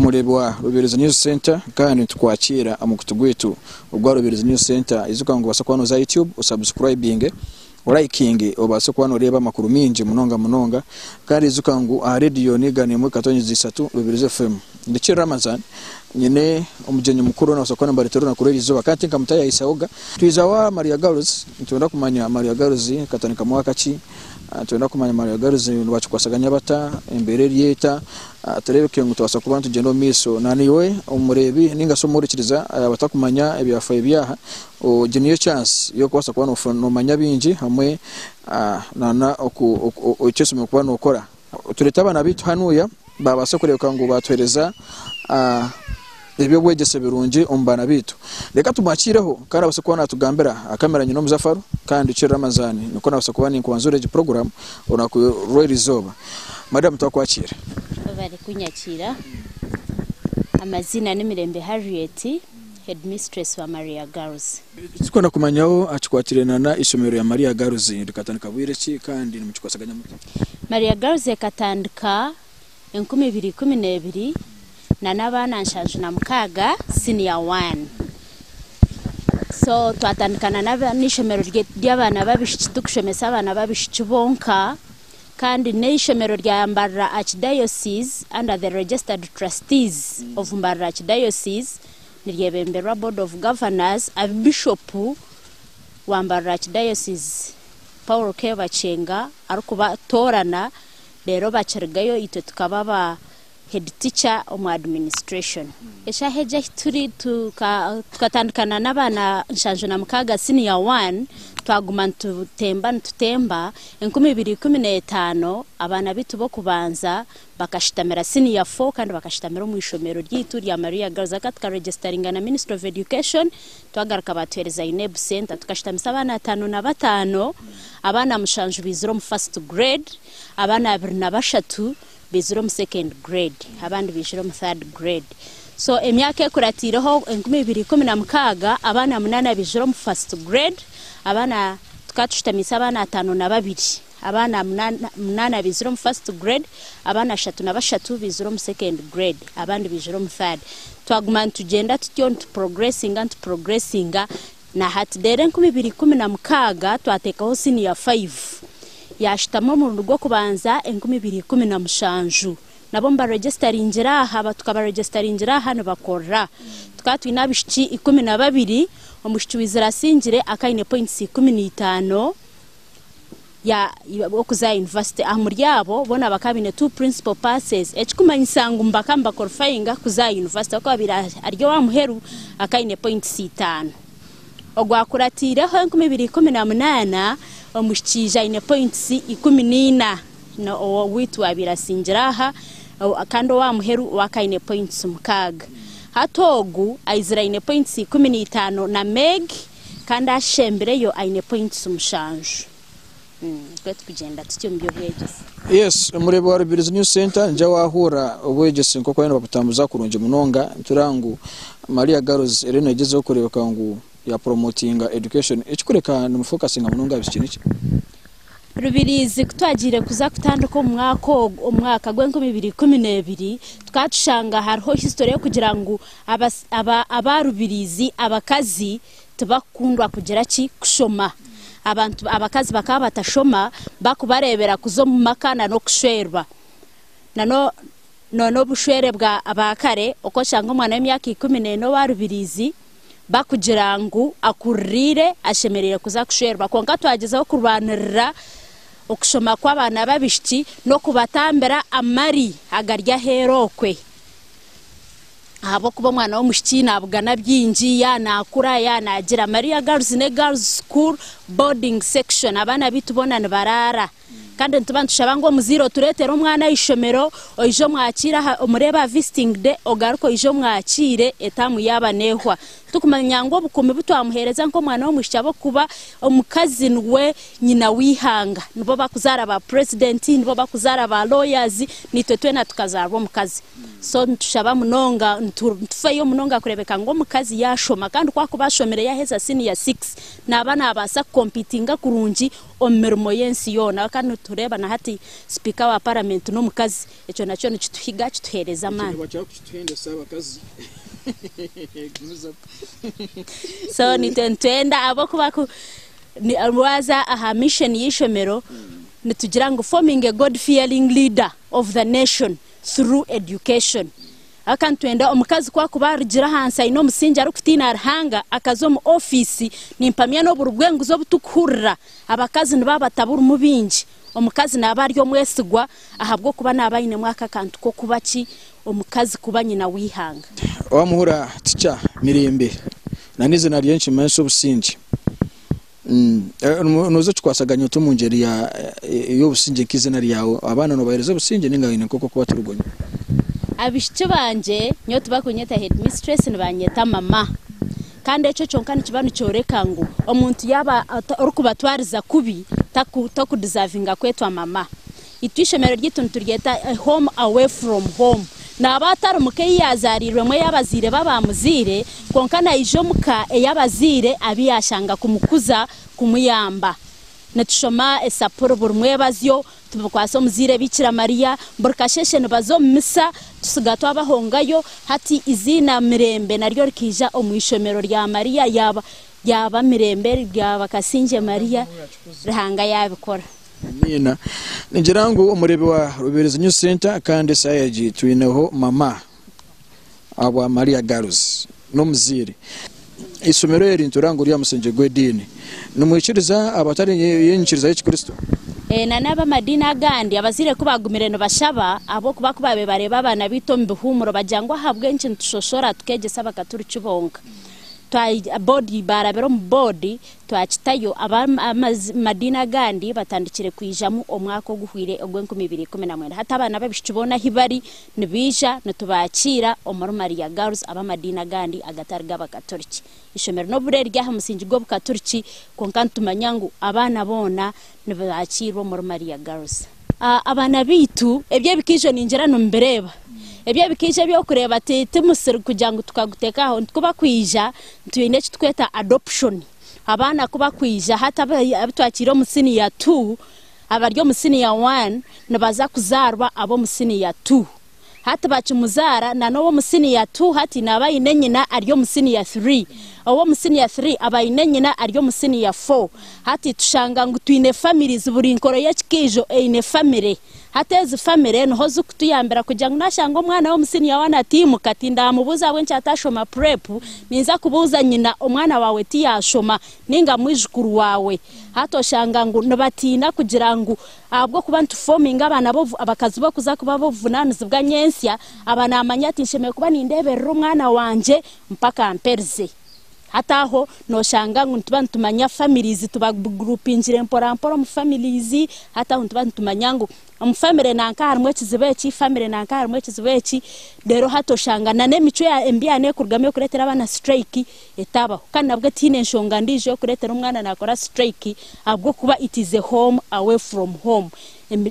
umurebo wa Rubirizi News Center kandi tukwakira amukutu gwitu ubwa Rubirizi News Center izuka ngo basakwano za YouTube usubscribing liking obase kwano reba amakuru minje munonga kandi izuka ngo radio nigane mu katonyi zisatu Rubirizi FM ndice Ramazan nyene umujenye mukuru na usakwana baritero na kureri izuba kandi nkamutaya isaoga twizawa Maria Girls tunda kumanya Maria Girls katanika mwaka ki tunda kumanya Maria Girls wachukwasaganya bata imbere ryeta turebeke ngo twasa kubantu gendo miso naniwe umurebi ninga somurikiriza abatakumanya ebyafayo byaha o geniyo chance yo kwasa kubana no manya binji hamwe nana okyese mu kubana okora tureta abana bitu hanuya babase kureka ngo batwereza ebyo Bwegyese birungi ombana bitu reka tumakireho kandi abase kubana tugambera akameranye no Muzafaru kandi cyo Ramazani niko nabase kubana inkubanzure program onako realizoba madam twakwakira bari kunyakira amazina n'Imirembe Harriet headmistress wa Maria Girls tukona kumanyaho Kyikwatairene na Bishomero ya Maria Girls rikatandika bwire ki kandi nimukikwasaganya muti Maria Girls ekatandika 2012 na n'abana nshaje na mukaga senior 1 so twatandikana n'ishomero ry'abana babishiki tukushomesa abana babishiki bonka kandi n'ishomero rya Mbarara Archdiocese under the registered trustees of Mbarara Archdiocese niryebemberwa board of governors a bishop wa Mbarara Archdiocese Paul Kebachenga arukuba torana rero bacirgayo ito tukababa head teacher of administration esha heje turi tukatandikana n'abana nshanjo na mukaga senior 1 twaguma tutemba 2015 abana bitu bo kubanza bakashitamira senior 4 kandi bakashitamira mu ishomero ryitu rya Maria Girls akatka registering na Ministry of Education twagaruka batwereza INEB center tukashitamisa abana 5 na 5 abana mushanjo biziro mu first grade abana 2 na 3 biziro mu second grade abandi biziro mu third grade so emyaka ekuratireho 2016 abana 8 biziro mu first grade abana tukatushtamisa abana 5 na 2 abana 8 biziro mu first grade abana 3 na 3 biziro mu second grade abandi biziro mu third twaguma tugenda tutyo progressing na hatidere 2016 twatekaho senior 5 yashitamo mu rugo kubanza 2017 nabo mba registeringira aha tukaba registeringira hano bakora tukatwi nabishiki 12 omushiki wizira singire akaine points 15 ya okuza university amuryabo bona bakabine 2 principal passes ekikumanyisanga mbakamba qualifying kuza university akabira aryo wa muheru akaine points 5 ogwakuratire 2018 omushikija ine points 14 no witu abirasingiraha akando wa muheru wakaine points mukaga hatogu aizira ine points 15 na meg kandi ashembere yo ine points mushanju kwetu kugenda tutyo mbyo Bwegyese yes umurebo wa Rubirizi News Center nja wahura Bwegyese nkoko yenda bakutambuza kurunje munonga turangu Maria Girls erene gezeho kureba ngo ya promoting education ekikureka no focusinga munonga bikiniki Rubirizi kutwagire kuza kutanduka umwaka gwe 2012 twatushanga hariho history yo kugira ngo abarubirizi abakazi tubakundwa kugira ki kushoma abantu abakazi bakaba batashoma bakubarebera kuzo mu makana no kushwerwa no bushwere bwa abakare uko shanga umwana w'imyaka 14 wa Rubirizi bakugira ngo akurire ashemerere kuza kushwerwa konka twagezeho kurwanirira okushoma kw'abana babishiki no kubatambera amari agarya herokwe abo kuba mwana w'umushiki nabugana byinji ya nakura ya nagira Maria Girls ne Girls School boarding section abana bitubonana barara kandi ntubantusha ngo muziro turetera umwana ishomero oijo mwakira umureba visiting day ogaruko ijo mwakire etamu yaba nehwa tukumanya ngo bukome butwamuhereza nko mwana wo mushabo kuba omukazi nwe nyina wihanga nibo bakuzara ba president nibo bakuzara ba lawyers nitwe twena tukazarwa omukazi so ntushaba munonga ntufayo munonga kurebeka ngo omukazi yashoma kandi kwako bashomere yaheza senior 6 nabana abasa competinga kurungi omirimo yensi yona kandi tureba na hati speaker wa parliament no mukazi echo nacho nikituhiga kituhereza man so nitentenda abo kubaku ni alwaza aha mission yishomero nitugira ngo forming a god fearing leader of the nation through education akantwenda omukazi kwa kubarugira hansa ino musinja ari kutina arhanga akazo mu office nimpamya no burugwengu zo butukurra abakazi nibabatabura mubinji omukazi nabaryo mwesigwa ahabwo kuba nabayine mwaka kantu ko kubaki omukazi kuba nyina wihanga wamuhura tica mirembe nanize nariyenshi menso businji nuzo twasaganya utumungeri ya yo businje kizina ryawo abana no bahereza businje ningayine koko kuba turugonye abishike banje nyo tubakunyeta headmistress nibanyeta mama kandi echo chonkani kibanu cyoreka ngo omuntu yaba orukubatwariza kubi taku deservinga kwetwa mama itwishemero ryitu nturyeta home away from home na abatari muke yazarirwe mwe yabazire babamuzire konkana ijomuka eyabazire abiyashanga kumukuza kumuyamba netushoma esaporo burumwe bazyo tubukwaso muzire bikira Maria burkasheshe nabazo misa tusigato abahongayo hati izina mirembe naryo rikija omwishomero rya Maria yaba mirembe ryaba kasinje Maria rihanga yabikora nina nigirango umurebe wa Ruberezi New Center kandi sayaji tuineho mama aba Maria Girls no muzire isomero yeri nturango rya musenje gwedini numwikiriza abatari yenyikiriza y'Kristo naba madina gandi abazire kubagumire no bashaba abo kubakubabe bareba abana bito mbihumuro bajangwa habwe nci ntushoshora tukegesa bakaturi cibonga twa body barabero body twachitayo madina gandi batandikire kwijamu omwako guhwire ogwenku 2017 hata abana babishibona hibari nibija netubakira Maria Girls aba madina gandi agatarga bakatoriki ishomero no bureri rya musinji gwo bukatoriki konkantumanyangu abana bona nibakirwa Maria Girls abana bitu ebye bikijo ninjera no mbereba ebyo bikije byo kureba ati tumusiri kujangu tukagutekaho kuba kwija tuyine kitweta adoption abana kuba kwija hata abitwakiro musini ya 2 abaryo musini ya 1 nabaza kuzarwa abo musini ya 2 hata bacumuzara na no musini ya 2 hati nabayine nyina aryo musini ya 3 owo musini ya 3 abayine nyina aryo musini ya 4 hati tushanga ngo twine families buri nkoro yakikijo eine family hata ezi family no hozu kutuyambira kujanga nashango mwana wo musini ya wana timu katinda mubuza wencha atashoma prep ninza kubuza nyina omwana wawe tiyashoma ninga mwijukuru wawe hato shanga ngo nabatina kugira ngo abwo kuba ntuforming abana bo abakazi bo kuza kuba bovunaniza bwa nyensya abana amanyati nsheme kuba nindeberera umwana wanje mpaka amperze hata ho no shanga ngo ntubantumanya families tuba groupingire mpora mu families hata ho ntubantumanya ngo family nanka harmwe kizibeki family nanka harmwe kizibeki dero hato shanga na nemico ya embiane kurugame kuretera abana strike etaba kandi nabwo tine nshonga ndije kuretera umwana nakora strike abwo kuba it is a home away from home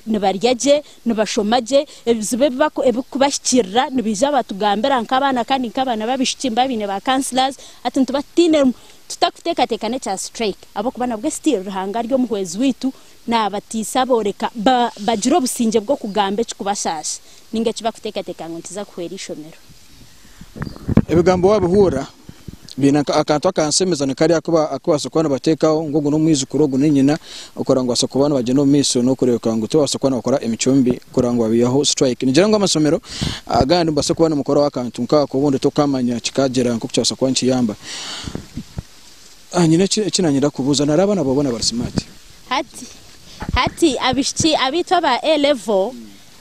nibaryaje nibashomaje ebizibe bako ebikubashikira nibija batugambira nkabana kandi nkabana babishikimba bine ba counselors ati ntubatine tutakuteka tekane cha strike abo kubana bwe still ruhanga ryo muhwezi witu na batisa boreka bajiro businje bwo kugambe kubashasha ninge kiba kuteka teka ngo ntiza kuhera ishomero ebigambo wabuhura bina akantu akansemeza nekari akubasokwana batekaho ngo no mwizukuru go ninyina ukorangwa sokobana baje no miso no kureka ngo tubasokwana bakora emicumbi kurangwa biyaho strike nigira ngo amasomero agandi basokwana mukora wakantu nkako bundi tokamanya kikagera nko cyasokwana kiyamba nyine kinanyira kubuza narabana babona bari smart hati abishiki abitwa ba A level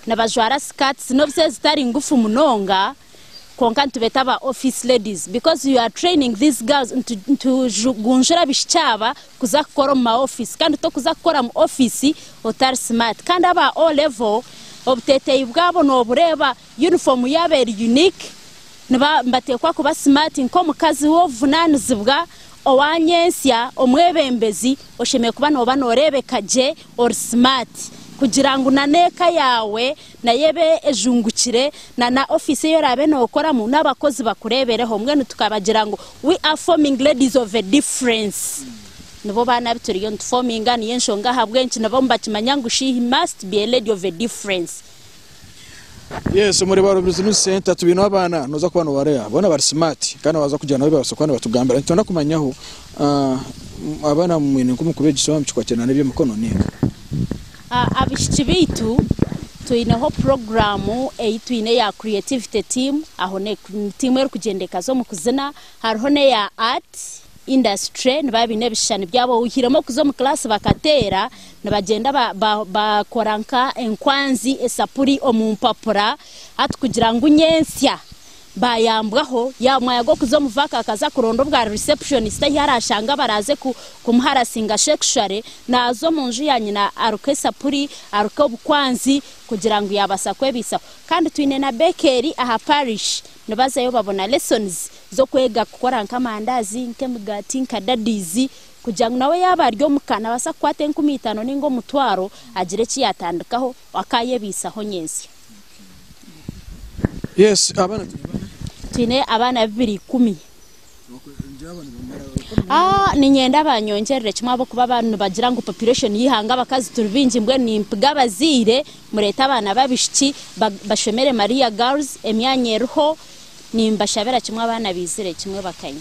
nabajwara skirts no bse zitari ngufu munonga konkantu betaba office ladies because you are training these girls to gunjura bishaba kuza gukora mu office kandi to kuza gukora mu office otari smart kandi aba O level obteteye bwabo no bureba uniform yabere unique mbatekwa kuba smart nko mukazi wo vunanizibwa owanyensya omwebembezi oshemeye kuba noba norebekaje or smart kugira ngo naneka yawe na yebe ejungukire na office yo rabe nokora mu nabakozi bakurebereho mwene tukabagira ngo we are forming ladies of a difference nibo bana bituriyo forming ani yenshonga habwenki nabo mbakimanya ngo she must be a lady of a difference. Yes, muri baro business center tubino abana noza kubana warea bona bari smart kandi waza kujana nabe basokwana batugambira ntona kumanyaho abana mu mwene kumukubegisa bamchikwacyana n'ibyo mukono neka abishiki bitu tuineho programu tuine ya creativity team aho ne team eri kugendeka zo mu kuzina hariho ne ya art industry nibabine bishani byabo uhiremo kuzo mu class bakatera nibagenda bakoranka enkwanzi esapuri omumpapura ati kugira ngo unyensya bayambwaho ya mwayago kuzo muvaka akaza kurondo bwa receptionist yarashanga baraze kumuharasinga sexually nazo munju yanyina aruke sapuri aruke obukwanzi kugira ngo yabasakwe bisa kandi twine na bakery aha parish nibazayo babona lessons zo kwega gukora nkamandazi nkemugati nkadadizi kugira ngo nawe yabaryo mukana basa kwate 15 ningo mutwaro agire kiyatandikaho akayebisaho nyensi. Yes, abana twine abana 210 ni nyenda banyongerere kimwe abo kuba abantu bagira ngo population yihanga bakazi turubinji mbwe ni mpigabazire mureta abana babishiki bashomere Maria Girls emyanyeruho ni mbashabera kimwe abana bizire kimwe bakanye.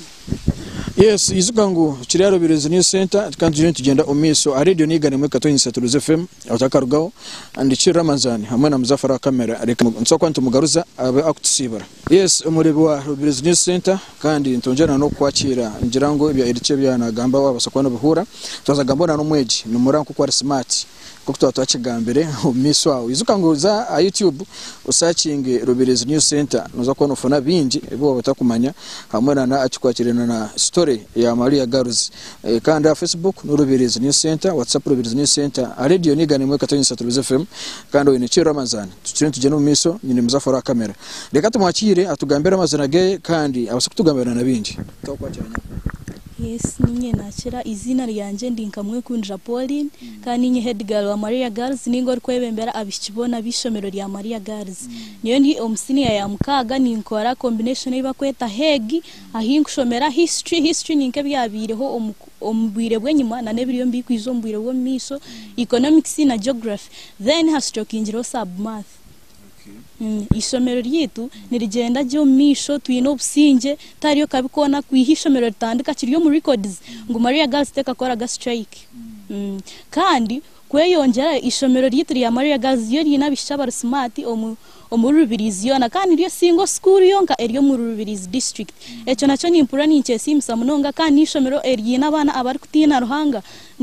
Yes, izuka ngo kiraro birezi new center kandi tugenda omiso a radio nigane mwe katonyi saturuze FM atakarugaho andikira Ramazani hamwe na muzafara kamera areka nsoko ntumugaruza abe akutsibara. Yes, umurebe wa birezi new center kandi ntonjana no kwakira ngira ngo ibya erice byanagamba wabasakwana buhura twazagambona no mweji ni muranko kwa smart kuko twatwakigambere omiso aho izuka ngo za YouTube usacinge Roberez New Center noza kubona ufana bingi ebo batakumanya hamwe na acikwakirana na story ya Maria Girls kandi Facebook no Roberez New Center WhatsApp Roberez New Center radio nigane mwe katonyi saturuze FM kandi we ni Ramazani tugenda mu miso nyine muzafara kamera reka tumwakire atugambira amazina ge kandi abasakutugambira na bingi twakwakirana. Yes, ninye nakira izina ryanje ndinkamwe kunja Pauline kandi ninye head girl wa Maria Girls ningo rikwebembera abishibona Bishomero rya Maria Girls niyo ndi omsiniya ya mukaga ninkora combination iba kweta hegi ahinkushomera history ninke byabireho ombwire bwenyuma na nebiriyo mbikwizo mbwire bwo miso economics na geography then has stroke sub math. Isomero ryitu nirigenda ryo misho twino businge tariyo kabikona kwihishomero ritandika kiriyo mu records ngo Maria Girls teka koraga strike kandi kweyongera isomero ryitu rya Maria Girls yo rinabishaba smart omurubirizi yona kandi ryo single school yonka eriyo mu Rubirizi district echo nacho ni impura ni nchesimsa munonga kandi ishomero eriyina abana abari kutina ruhanga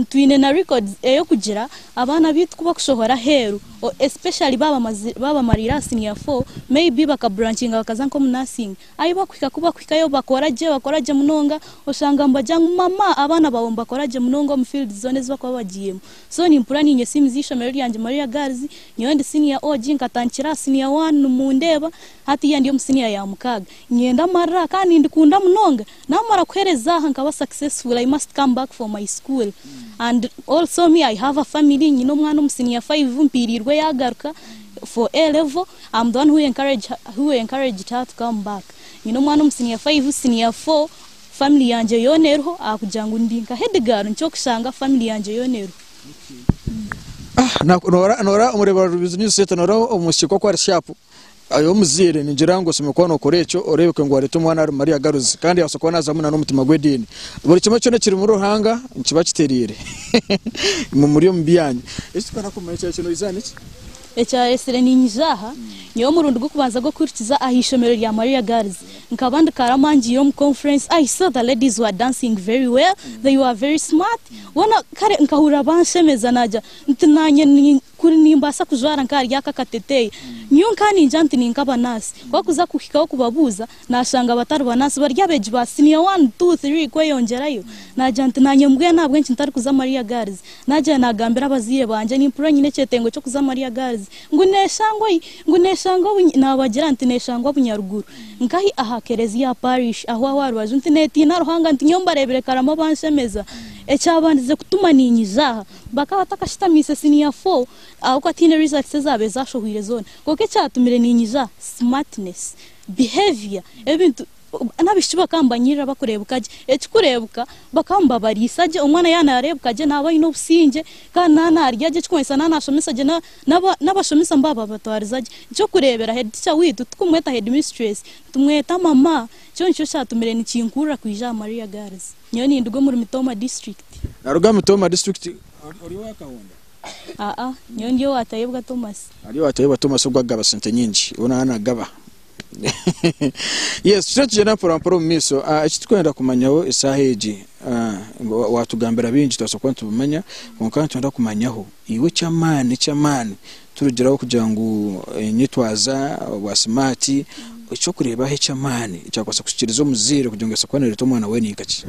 twine na records eyo kugira abana bitu kuba kushohora heru especially baba Marira senior 4 maybe baka branchinga bakazanko mu nursing ayiba kuba kwikayo bakoraje munonga oshanga mbajanga mama abana bawomba koraje munonga mu field zones bakwa bagiyemo so ni impura ni nchesimzi ishomero ryanje Maria Girls nyondi senior oji nkatankira senior 1 mundeba hati ya ndiyo msenior ya mukaga nyenda mara kandi ndikunda munonga namara kwereza nkaba successful I must come back for my school. And also me I have a family nyino mwana msenior 5 mpirirwe yagaruka for A level. I'm the one who encouraged her to come back. Nyino mwana msenior 5 senior 4 family yanje yonerho akujangu ndinka headguard ncho kushanga family yanje yonerho. Nora umureba business set nora umushiko kwa sharp ayo muzire ningira ngo simekwano korecho orebeke ngo arete umwana Maria Girls kandi asokwana zamuna no mutima gwedini buri kimwe cyo kiri mu ruhanga nkiba kiterire mu muri yo mbiyanye esikana ko muri cyo izane echa esere ninjaha niyo murundi gwo kubanza gwo kurikiza ahishomero rya Maria Girls nkabandi karamangi yo mu conference I saw the ladies were dancing very well, they were very smart wana kare nkahura banshemeza naja ntinanye kuri nimbasa kujwara nkari yaka kateteye niyo nkani njanti ninkaba nasi kwa kuza kuhikaho kubabuza nashanga batari banasi barya beji ba senior 1 2 3 kweyongerayo najanti nanyembwe nabwo nki ntari kuza Maria Girls naje nagambira abazire banje nimpura nyine cyetengo cyo kuza Maria Girls nguneshango nabagira nti neshangwa bunyaruguru nkahi aha Kereziya parish aho warwaje nti neti na ruhanga nti nyomba rebere karama banshemeza ecyabandize kutuma ninyizaha bakaba takashitamise senior 4 aho kwatine results zabe zashohwire zone koke cyatumire ninyiza smartness behavior ebintu nabishiba kambanyirira bakurebukaje ekikurebuka bakamba barisaje umwana yanarebukaje naba ino businge kana naryaje cykwesa nanashomesaje nabashomesa mbaba batwarizaje cyo kurebera head teacher witu tukumweta head mistress tumweta mama cyo nicyo cyatumire nikinkura kwija Maria Girls nyo ni ndugo muri Mitoma district naruga Mitoma district uri wakahonda nyo ndiyo watayebwa Thomas ariyo watayebwa Thomas ubwagaba sente nyinshi ubona hana gaba yes cyo mpora miso ikitwenda kumanyaho isaheji watugambira bingi twasokwa tubumenya konka twenda kumanyaho iwe cyamani turugeraho kugira ngo nyitwaza wa smart icyo kureba he cyamani cyakwasa kushikiriza umuzire kugira ngo sokwanire to mwana we nikaki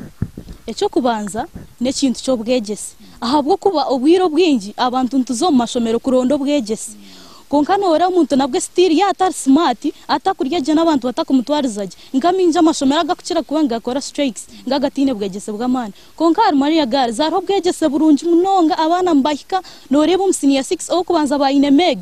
ecyo kubanza ne kintu cyo Bwegyese ahabwo kuba ubwiro bwingi abantu ntuzo mashomero kurondo Bwegyese konkano ora muntu nabwe stili ya atar smart atakurya je nabantu batakumutwarizaje ngaminja amashomero agakukira kubenga akora strikes ngagatine Bwegyese bw'amana konkar Maria Girls zaro Bwegyese burungi munonga abana mbahika noreba umsini ya 6 o kubanza bayine meg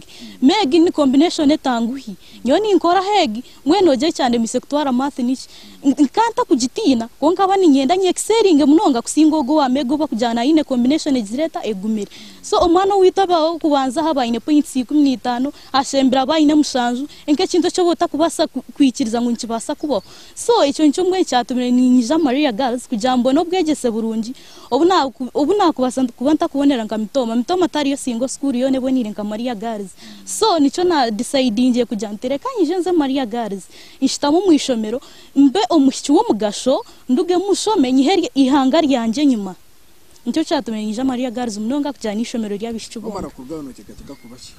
ni combination etanguhi nyoni nkora hegi mwenoje cyane misekutwara math niki nkanta kugitina konka bani nyenda nyexcelling munonga kusingogo wa mego bakujana ine combination ezireta egumire so umwana witaba kubanza habayine point 15 ashembira bayine mushanju enke kinto cyo bota kubasa kwikiriza ngo nkibasa kubo so icyo nicyo mwe cyatumire ninyija Maria Girls kujambo no Bwegyese burungi obu nakubasa kubanta kubonera nka Mitoma tariyo singo school yo nebo nire nka Maria Girls so nicyo na decidinge kujantere kanyije nze Maria Girls ishitamo mwishomero mbe omushiki wo mugasho nduge mushome nyiheri ihanga ryanje nyuma nicyo cyatumire ninyija Maria Girls munonga kujana ishomero ryabishiki bo mara kurgano tekateka kubaki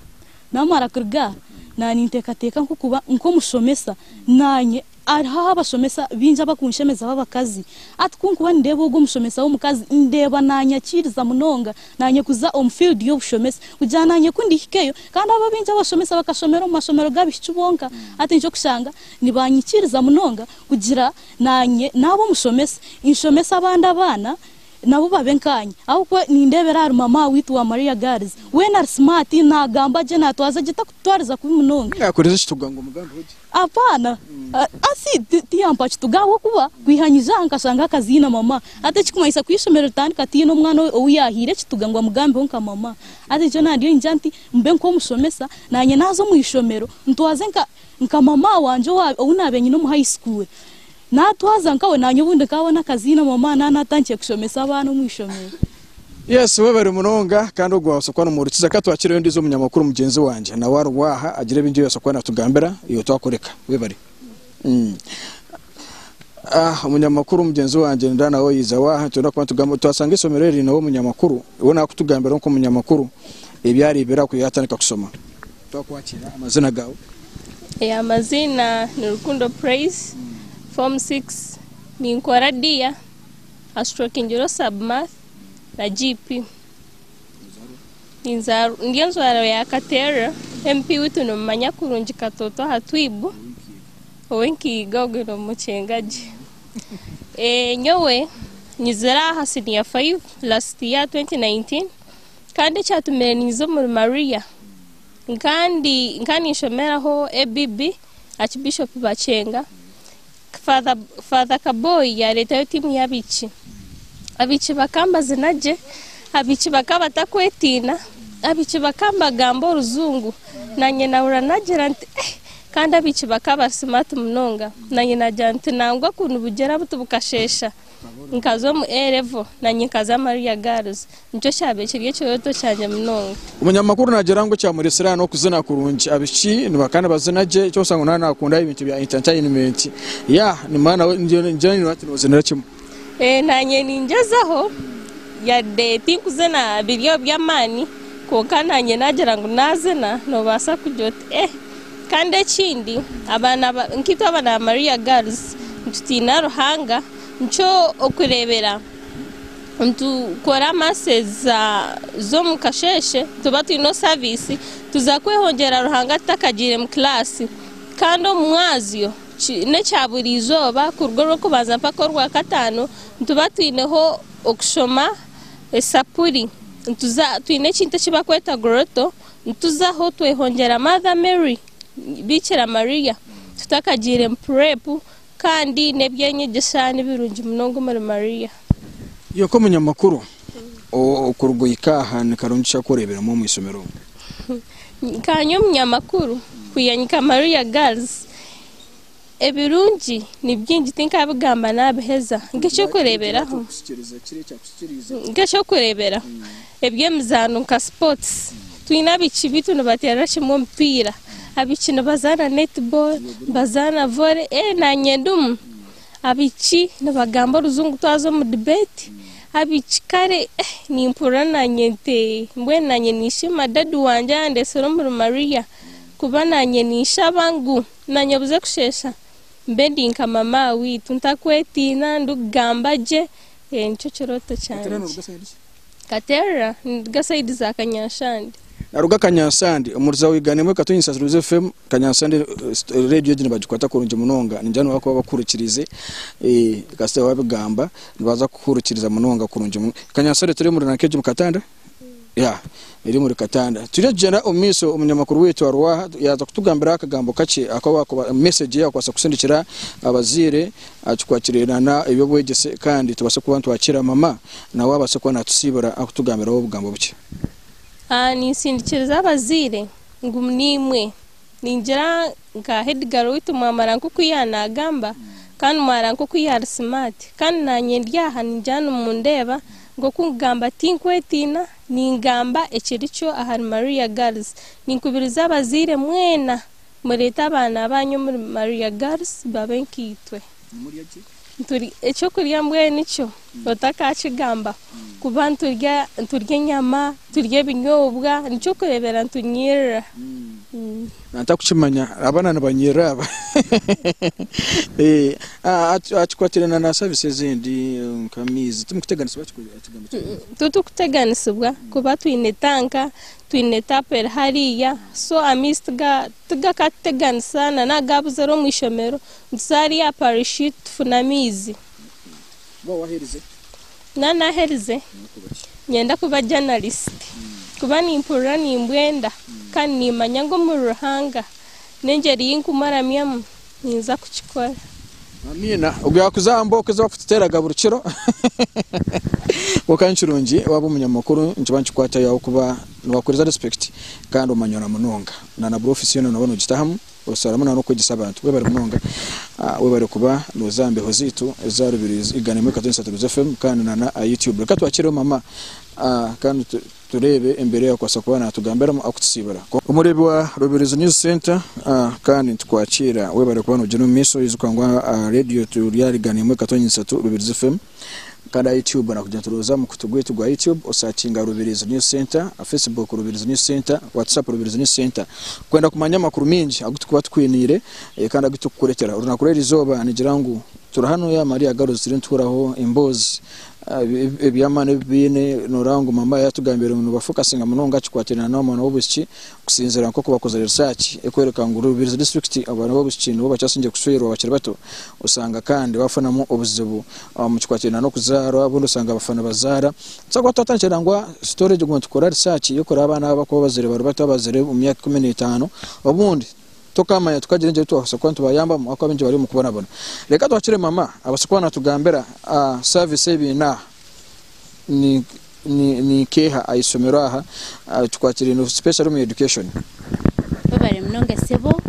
namara kurga nani ntekateka nko mushomesa nanye aha abashomesa binja bakunshemeza babakazi atkunkuba ndebo ugo mushomesa wo mukazi ndeba nanyakiriza munonga nanye kuza on field yo bushomesa kujana nanye kundihikeyo kandi aba binja bashomesa bakashomero mashomero gabishubonka ati njo kushanga nibanyikiriza munonga kugira nanye nabo mushomesa inshomesa abana nabo babenkanye ahubwo nindebera ari mama witu wa Maria Girls we na smart nagamba je natwaza gita kutwariza kubi munonga yakoreza kitugango mugambo hoje apana asi tiyampa kitugawo kuba kwihanyija nkashanga kazina mama ate kikumaisa kwishomero tani kati no mwana uyahire kitugango mugambo nka mama ate cyo nadiyo injanti mbe nko mushomesa nanye nazo mwishomero ntwaze nka mama wanje wa unabenye no mu high school natwaza nkawe nanyubundi kabona kazina mama natangiye kushomesa abantu mwishomero yes webere munonga kandi ogwasokwana mu rukiza katwakire ndizo munyamakuru mugenzi wanje na warwaha agire bingi yosokwana tugambira iyo twakoreka webare umunyamakuru mugenzi wanje ndana wo yiza waha tunda kwa tugamba twasanga isomero riri nawo munyamakuru ubona kutugambira nko munyamakuru ibyari bira kuyatanika kusoma twakwakira amazina gawo amazina ni Rukundo Praise Form 6 ni nkora dia astrokinjiro submath na GP inzaru ndiyo nzwaro ya Katera MP witu no Manya kurungi katoto hatwibu owenki gogero muchengaji nyowe nyizera hasini ya 5 last year 2019 kandi cyatumire nizo muri Maria nkani shomera ho EBB Archbishop Bachenga Father Kaboy ya leta yo timu abici bakamba zinaje abici bakaba takwetina abici bakamba gambo ruzungu nanye naura nagira nti kandi abici bakaba smart munonga nanye najanti nangwa kuntu bugera butubukashesha nkazo mu level nanye kaza Maria Girls nicyo cyabe kirye cyoto cyanje munonga umunyamakuru nagera ngo cyamuresera no kuzina kurungi abici nibakana bazinaje cyo sango nana akunda ibintu bya entertainment ya ni mana njye ni wati nozenera kimwe nanye ninjazaho ya dating kuzena biryo byamani ko kananye nagera ngo nazena no basa kujota kandi ekindi abana nkito abana Maria Girls tutina ruhanga ncho okurebera kora masses zo mu kasheshe tuba twino service tuzakwehongera ruhanga takagire mu class kandi omwazyo ne cyaburi izoba kurwo kubaza mpaka rwa katano tuba twineho okushoma esapuri twine kintu kibakweta groto tuzaho twehongera Mother Mary Bikira Maria tutakagire prep kandi nebyenyegesha n'ibirungi munongo muri Maria yo ko munyamakuru okuruguyika karungisha kurebera mu isomero kanyo munyamakuru kuyanyika Maria Girls ebirungi ni byingi tinka bigamba nabiheza ngecyo kureberaho ngecyo kurebera ebyemizano nka sports twina bici bitu nobatera kimwe mpira abikino bazana netball bazana volley na nyendum abici nabagamba ruzungu twazo mu debate abici kare ni impura na nyente mbwe na nyenishima dadu wanja ndesero muri Maria kuba na nyenisha bangu na nyabuze kushesha mbendi nka mama witu ntakwetina ndugambaje nicyo kiroto cyane Katera gasaidi za Kanyashandi Naruga Kanyasandi umuriza wiganimwe katunyisazruze FM Kanyasandi radio dine bagikwata kurunje munonga ninjano bako bakurukirize gaste wabigamba nibaza kukurukiriza munonga kurunje Kanyasandi turi muri nakeje mukatanda ya iri muri katanda turejena omiso umunyamakuru wetu arwa yaza kutugambira akagambo kace akaba message yako kwasa kusendikira abazire acukwakirana ibyo Bwegyese kandi tubase kuba twakira mama na wabase kuba natusibura akutugambira ubugambo buke nisindikiriza abazire ngumnimwe ninjira nka headgirl witu mwamara nko kuyanagamba kandi mwara nko kuyar smart kandi nanyendyaha ninjana mu ndeba ngo kungamba tinkwetina ningamba ekiricho ahari Maria Girls ninkubiriza abazire mwena mureta abana banyu muri Maria Girls babenkitwe turi echo kuriya mbwe nico otakachigamba kubantu turya nyama turya binyobwa nico kurebera ntunyira ntakuchimanya abana nabanyira aba achikwatirana na services zindi nkamizi tumukuteganisa tutukuteganisibwa kuba twine tanka twine taper hariya so amistga tugakateganisa na gabuzero mu Bishomero nzari ya parachute funamizi bo waherize nana herize nyenda kuba journalist kuba ni impura ni mbwenda kandi nimanya ngo mu ruhanga nengeri yinkumara myam niza kukikora amina ubya kuzambo kuzafutera gaburukiro wakanchurungi wabo munyamakuru njibanchikwata yawo kuba nwakoreza respect kandi umanyora munonga na professional nabano gitahamu osaramo no kugisa abantu we bari munonga we bari kuba nozambe hozitu ezarubiriza iganimwe katonsa FM kandi na YouTube reka twakire mama kandi turebe imbere ya kwasa kubana tugambera akutsibara umurebe wa Rubirizi News Center kandi twakira we bari kubana ujeno miso izukangwa radio turiyariganimwe katonyisa Rubirizi FM kandi YouTube na kujya turoza mu kutugwetu gwa YouTube osacinga Rubirizi News Center Facebook Rubirizi News Center WhatsApp Rubirizi News Center kwenda kumanya makuru mingi agutukuba twinire kandi agutukurekera urunakurera izoba nigirangu turahano ya Maria Girls nturaho imbozi ebyamane bine norango mama yatugambira mu bafokasinga munonga cikwatirana no mwana w'Obusiki kusinzira nko kubakoza research ekwereka ngo Rubirizi district abana b'Obusiki no bacasinje kusuyirwa bakiri bato usanga kandi bafanamo obuzibu mu cikwatirana no kuzara abundo usanga abafana bazara tsagwa tatancerangwa storage gwo tukora research yo kora abana bako bazire bari batabazire mu myaka 15 obundi tokamanya tukagira nje twafasa kwantu bayamba mu akabenje bari mu kubona bona reka twakire mama abasukwana tugambera service ebina ni keha aisomero aha tukwakire no special room education babare mnonga sebo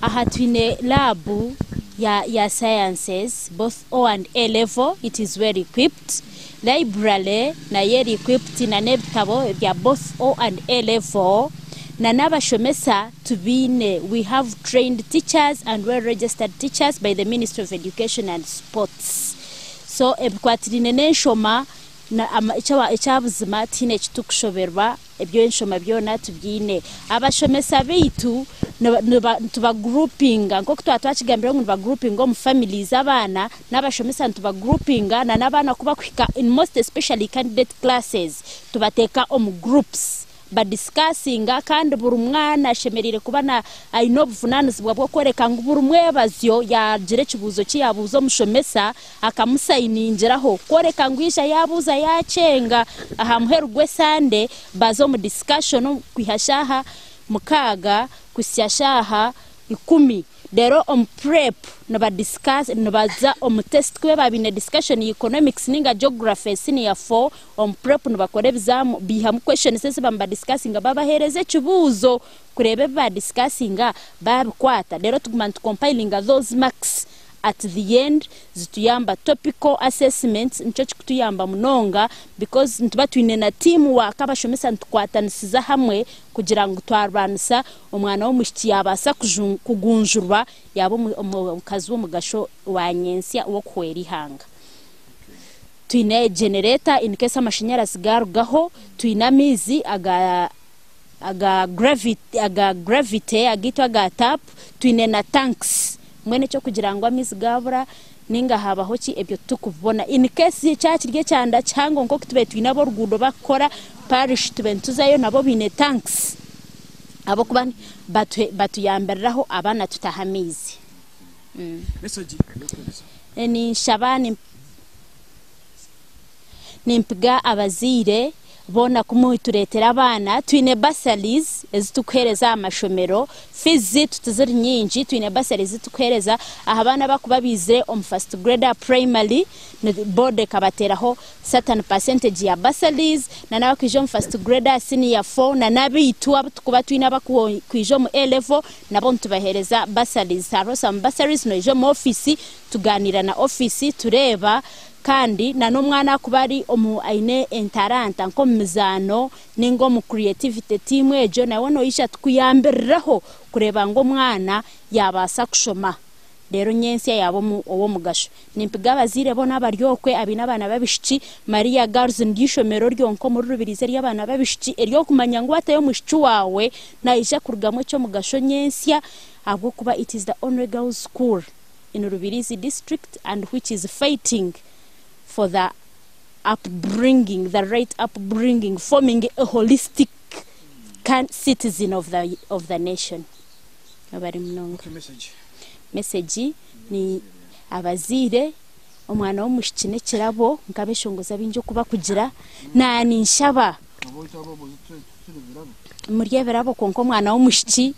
aha twine lab ya sciences both O and A level. It is well equipped. Library na yeri equipped na nebitabo ya both O and A level. Na nabashomesa tubine, we have trained teachers and well-registered teachers by the Ministry of Education and Sports. So ebikwatirine nenshoma na echabuzima tine chitukushoberwa ebyo enshoma byona tubyine abashomesa bitu tuba groupinga nko twatwakigambira ngo ba groupinga mu families abana n'abashomesa tuba groupinga na nabana kuba kwika in most especially candidate classes tubateka groups ba discussing kandi buri mwana shemerire kubana I know bufunanizibwa bwo koreka ngo buri mwebazyo yagire kibuzo kiyabuzo mushomesa akamusayiningiraho koreka ngo isha yabuza yacenga aha muherugwe sande bazo mu discussion kwihashaha mukaga kusyashaha 10 dero prep no ba discuss no baza test kwe babine discussion economics ninga geography senior 4 prep no bakore exam biha mu question sese bamba discussing babahereze kibuzo kurebe ba discussing babikwata dero tugumant compiling those marks at the end zituyamba topical assessments ncho kutuyamba munonga because ntuba twine na team wa kabashomesa ntukwatanisiza hamwe kugira ngo twarbanisa umwana wo mushiki yabasa kugunjurwa yabo mukazi wo mugasho wa nyensya wo kweri hanga twine generator in case amashanyarazi garugaho twina mizi aga gravity agitwa ga tap twine na tanks mwene cyo kugira ngo amizi gabura ninga habaho ki ebyo tukubona in case cyakirye cyanda cyango ngo kutube twinabo rugundo bakora parish tubentuzayo nabo bine tanks abo kubani batuyambereraho abana tutahamizi message ni shabani nimpiga abazire bona kumuhituretera abana twine bursaries ezitukhereza amashomero fees tutaziri nyinji twine bursaries tukhereza abana bakuba bize first grade primary board kabateraho certain percentage ya bursaries na nabakijo first grade senior 4 na nabitu abatukuba twina bakwijo mu A level nabo tubahereza bursaries haro some bursaries no jo mu office tuganira na office tureba kandi na n'umwana kubari aine entaranta nko mizano ningo mu creativity team ejo nawe no isha tukuyamberaho kureba ngo mwana yabasa kushoma rero nyensya yabo owo mugasho nimpiga bazire bona baryokwe abina bana babishiki Maria Girls ndishomero ryonko muri rubirize ry'abana babishiki eryo kumanya ngo atayo mushiki wawe na isha kurugamo cyo mugasho nyensya ahubwo kuba it is the only girls school in Rubirizi district and which is fighting for the upbringing, the right upbringing, forming a holistic citizen of the nation. Message ni abazire omwana w'umushikine kirabo nkabeshongoza binjo kuba kugira nani nshaba muryeberabo konko mwana w'umushiki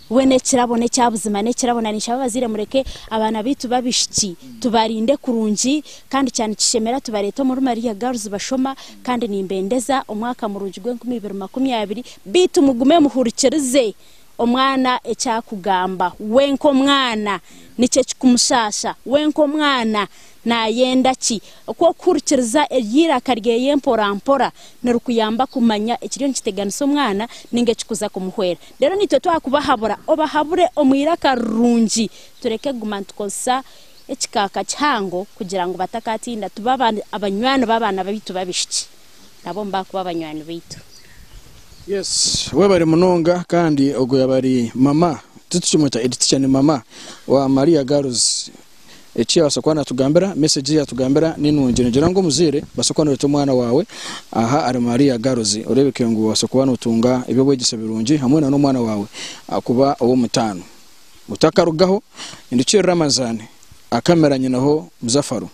wene kirabone cyabuzima ne kirabona nishaba bazire mureke abana bitu babishiki tubarinde kurunji kandi cyane kishemera tubareto muri Maria Girls bashoma kandi nimbendeza umwaka mu rujugwe 2020 bitu mugume muhurikirize omwana ecyakugamba wenko mwana nice kumushasha wenko mwana na yenda ki ko kurikiriza yira karye yempora nerukuyamba kumanya ekiriyo kiteganiso mwana ninge kikuza kumuhwera rero nitwe twakubahabura obahabure omwira karunji tureke gumantukosa ekikaka cyango kugira ngo batakatinda tuba abanywana babana babitu babishiki nabo mbakuba abanywana bitu. Yes, we bari munonga kandi ogo yabari mama tutuchumuta editichane mama wa Maria Girls echi basakwana tugambera message ya tugambera ninunje ngira ngo muzire basakwana wetu mwana wawe aha ari Maria Girls urebeke ngo basakwana utunga ibyo Bwegyese birungi hamwe na no mwana wawe akuba uwo mutano mutakarugaho inducyo Ramazani akameranye naho Muzafaru